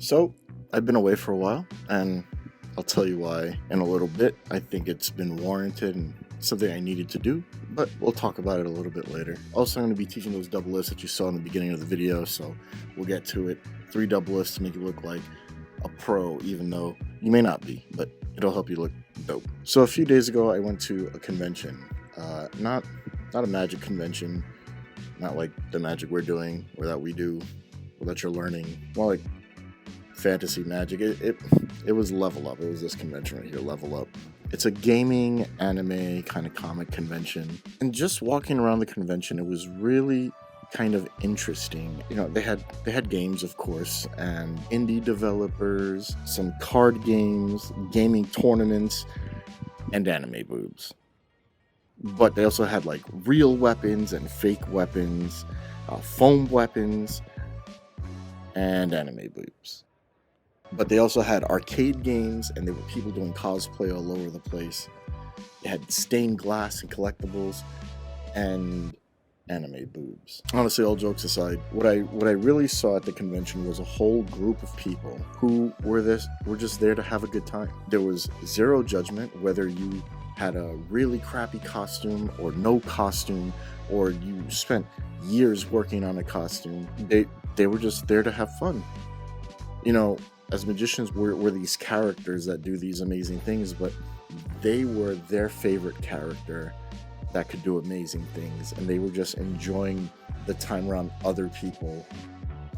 So, I've been away for a while, and I'll tell you why in a little bit. I think it's been warranted and something I needed to do, but we'll talk about it a little bit later. Also, I'm going to be teaching those double lifts that you saw in the beginning of the video, so we'll get to it. 3 double lifts to make you look like a pro, even though you may not be, but it'll help you look dope. So a few days ago, I went to a convention, not a magic convention, not like the magic we're doing or that we do or that you're learning, more like fantasy magic. It was Level Up. It was this convention right here, Level Up. It's a gaming anime kind of comic convention, and just walking around the convention, it was really kind of interesting. You know, they had games, of course, and indie developers, some card games, gaming tournaments, and anime boobs. But they also had like real weapons and fake weapons, foam weapons, and anime boobs. But they also had arcade games, and there were people doing cosplay all over the place. They had stained glass and collectibles, and anime boobs. Honestly, all jokes aside, what I really saw at the convention was a whole group of people who were just there to have a good time. There was zero judgment, whether you had a really crappy costume or no costume, or you spent years working on a costume. They were just there to have fun. You know, as magicians, we're these characters that do these amazing things, but they were their favorite character that could do amazing things, and they were just enjoying the time around other people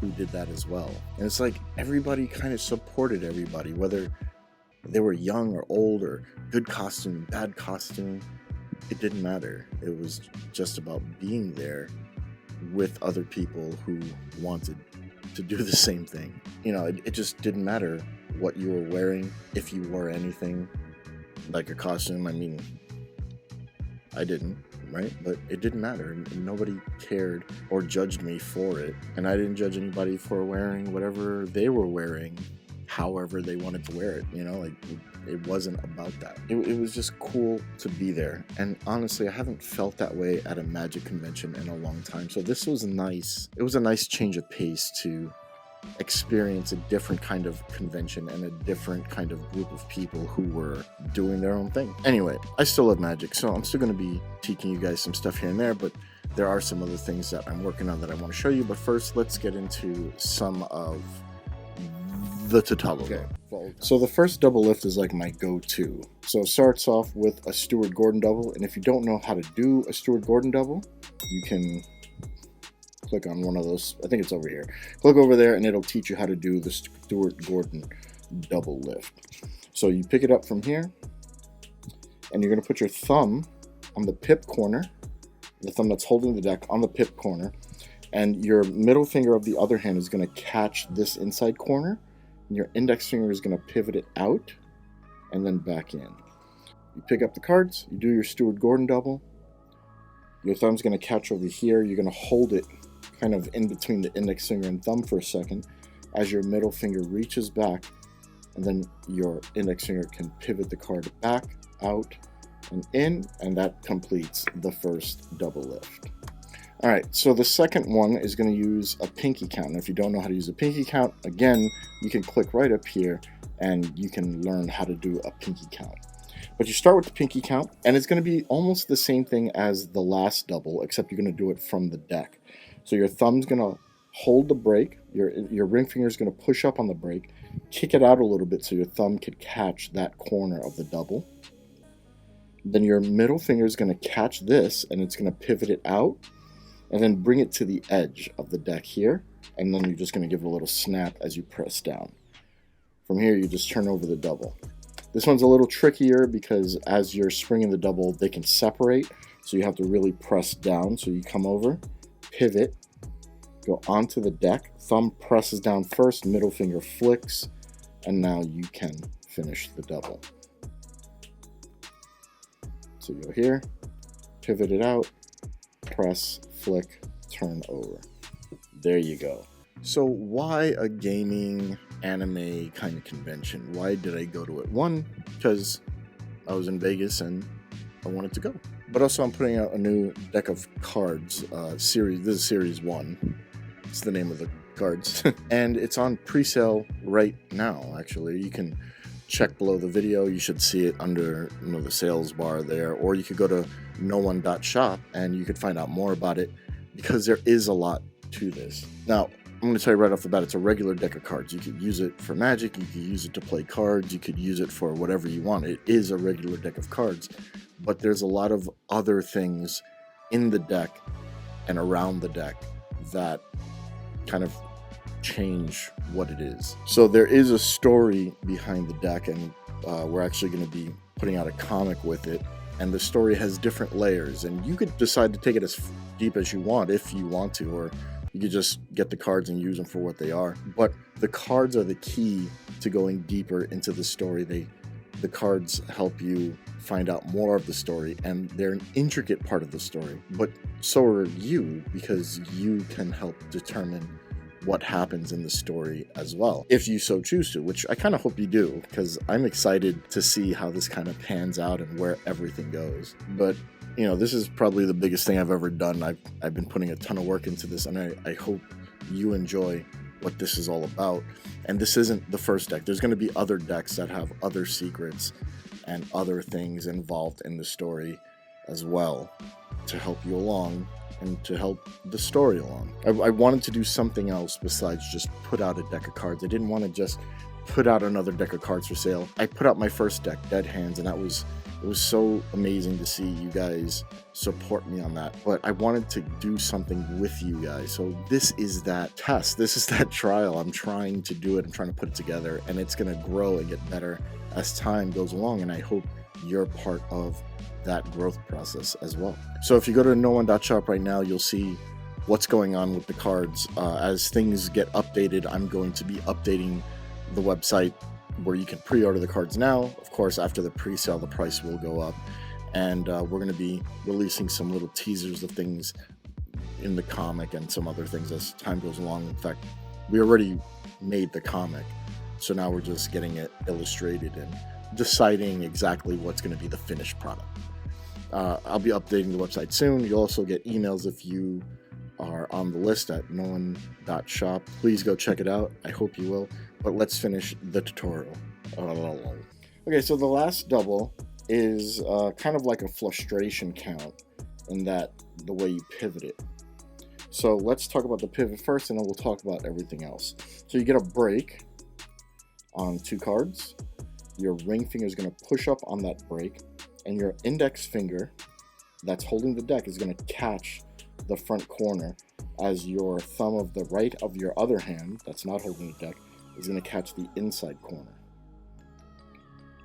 who did that as well. And it's like everybody kind of supported everybody, whether they were young or old or good costume, bad costume. It didn't matter. It was just about being there with other people who wanted to do the same thing. You know, it just didn't matter what you were wearing, if you wore anything like a costume. I mean, I didn't, right? But it didn't matter, and nobody cared or judged me for it. And I didn't judge anybody for wearing whatever they were wearing, however they wanted to wear it. You know, like it wasn't about that. It was just cool to be there. And honestly, I haven't felt that way at a magic convention in a long time. So this was nice. It was a nice change of pace to experience a different kind of convention and a different kind of group of people who were doing their own thing. Anyway, I still love magic, so I'm still going to be teaching you guys some stuff here and there, but there are some other things that I'm working on that I want to show you. But first, let's get into some of the tutorial. Okay. So the first double lift is like my go-to. So it starts off with a Stewart Gordon double, and if you don't know how to do a Stewart Gordon double, you can click on one of those. I think it's over here. Click over there and it'll teach you how to do the Stewart Gordon double lift. So you pick it up from here, and you're going to put your thumb on the pip corner, the thumb that's holding the deck on the pip corner, and your middle finger of the other hand is going to catch this inside corner, and your index finger is going to pivot it out and then back in. You pick up the cards, you do your Stewart Gordon double, your thumb's going to catch over here, you're going to hold it kind of in between the index finger and thumb for a second as your middle finger reaches back, and then your index finger can pivot the card back, out, and in, and that completes the first double lift. All right, so the second one is going to use a pinky count. And if you don't know how to use a pinky count, again, you can click right up here and you can learn how to do a pinky count. But you start with the pinky count, and it's going to be almost the same thing as the last double, except you're going to do it from the deck. So your thumb's going to hold the brake, your ring finger is going to push up on the brake, kick it out a little bit so your thumb could catch that corner of the double. Then your middle finger is going to catch this, and it's going to pivot it out, and then bring it to the edge of the deck here, and then you're just going to give it a little snap as you press down. From here, you just turn over the double. This one's a little trickier because as you're springing the double, they can separate, so you have to really press down. So you come over, pivot, go onto the deck, thumb presses down first, middle finger flicks, and now you can finish the double. So you go here, pivot it out, press, flick, turn over. There you go. So why a gaming anime kind of convention? Why did I go to it? One, because I was in Vegas and I wanted to go. But also I'm putting out a new deck of cards series. This is series 1. It's the name of cards. And it's on pre-sale right now, actually. You can check below the video. You should see it under the sales bar there, or you could go to 𝗏𝗏𝗏𝗏shop and you could find out more about it, because there is a lot to this. Now, I'm going to tell you right off the bat, it's a regular deck of cards. You could use it for Magic, you could use it to play cards, you could use it for whatever you want. It is a regular deck of cards, but there's a lot of other things in the deck and around the deck that kind of change what it is. So there is a story behind the deck, and we're actually going to be putting out a comic with it, and the story has different layers, and you could decide to take it as deep as you want if you want to, or you could just get the cards and use them for what they are. But the cards are the key to going deeper into the story. The cards help you find out more of the story, and they're an intricate part of the story, but so are you, because you can help determine what happens in the story as well, if you so choose to, which I kind of hope you do, because I'm excited to see how this kind of pans out and where everything goes. But this is probably the biggest thing I've ever done. I've been putting a ton of work into this, and I hope you enjoy what this is all about. And this isn't the first deck. There's going to be other decks that have other secrets and other things involved in the story as well, to help you along and to help the story along. I wanted to do something else besides just put out a deck of cards. I didn't want to just put out another deck of cards for sale. I put out my first deck, Dead Hands, and it was so amazing to see you guys support me on that. But I wanted to do something with you guys. So this is that test. This is that trial. I'm trying to do it. I'm trying to put it together, and it's going to grow and get better as time goes along. And I hope you're part of that growth process as well. So if you go to 𝗏𝗏𝗏𝗏shop right now, you'll see what's going on with the cards. As things get updated, I'm going to be updating the website where you can pre-order the cards now. Of course, after the pre-sale, the price will go up, and we're going to be releasing some little teasers of things in the comic and some other things as time goes along. In fact, we already made the comic, so now we're just getting it illustrated and deciding exactly what's going to be the finished product. I'll be updating the website soon. You'll also get emails if you are on the list at 𝗏𝗏𝗏𝗏shop. Please go check it out. I hope you will. But let's finish the tutorial. Okay, so the last double is kind of like a frustration count, in that the way you pivot it. So let's talk about the pivot first, and then we'll talk about everything else. So you get a break on 2 cards. Your ring finger is going to push up on that break, and your index finger that's holding the deck is going to catch the front corner, as your thumb of the right of your other hand that's not holding the deck is going to catch the inside corner.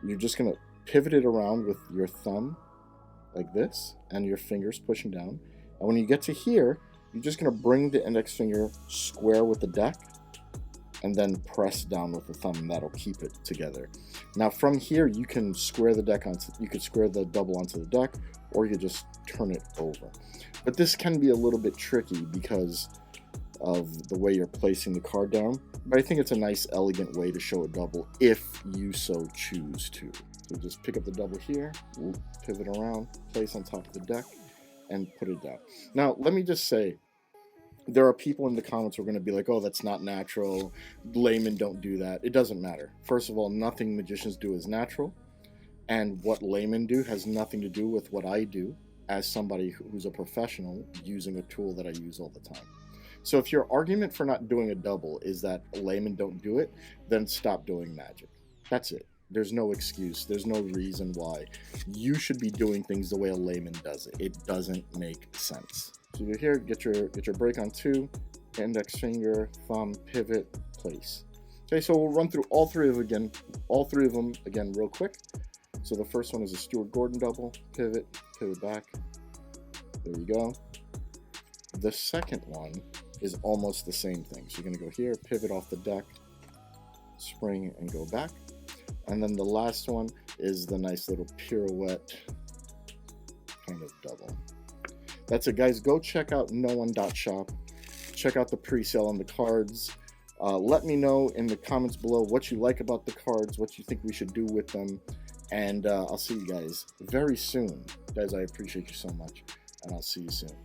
You're just going to pivot it around with your thumb like this and your fingers pushing down, and when you get to here, you're just going to bring the index finger square with the deck and then press down with the thumb, and that'll keep it together. Now from here, you can square the deck onto, you could square the double onto the deck, or you could just turn it over. But this can be a little bit tricky because of the way you're placing the card down. But I think it's a nice, elegant way to show a double if you so choose to. So just pick up the double here, pivot around, place on top of the deck, and put it down. Now, let me just say, there are people in the comments who are going to be like, oh, that's not natural. Laymen don't do that. It doesn't matter. First of all, nothing magicians do is natural. And what laymen do has nothing to do with what I do as somebody who's a professional using a tool that I use all the time. So if your argument for not doing a double is that laymen don't do it, then stop doing magic. That's it. There's no excuse. There's no reason why you should be doing things the way a layman does it. It doesn't make sense. So you're here, get your break on 2, index finger, thumb, pivot, place. Okay, so we'll run through all three of them again real quick. So the first one is a Stuart Gordon double, pivot back. There you go. The second one is almost the same thing. So you're gonna go here, pivot off the deck, spring and go back. And then the last one is the nice little pirouette kind of double. That's it, guys. Go check out 𝗏𝗏𝗏𝗏shop. Check out the pre-sale on the cards. Let me know in the comments below what you like about the cards, what you think we should do with them. And I'll see you guys very soon. Guys, I appreciate you so much. And I'll see you soon.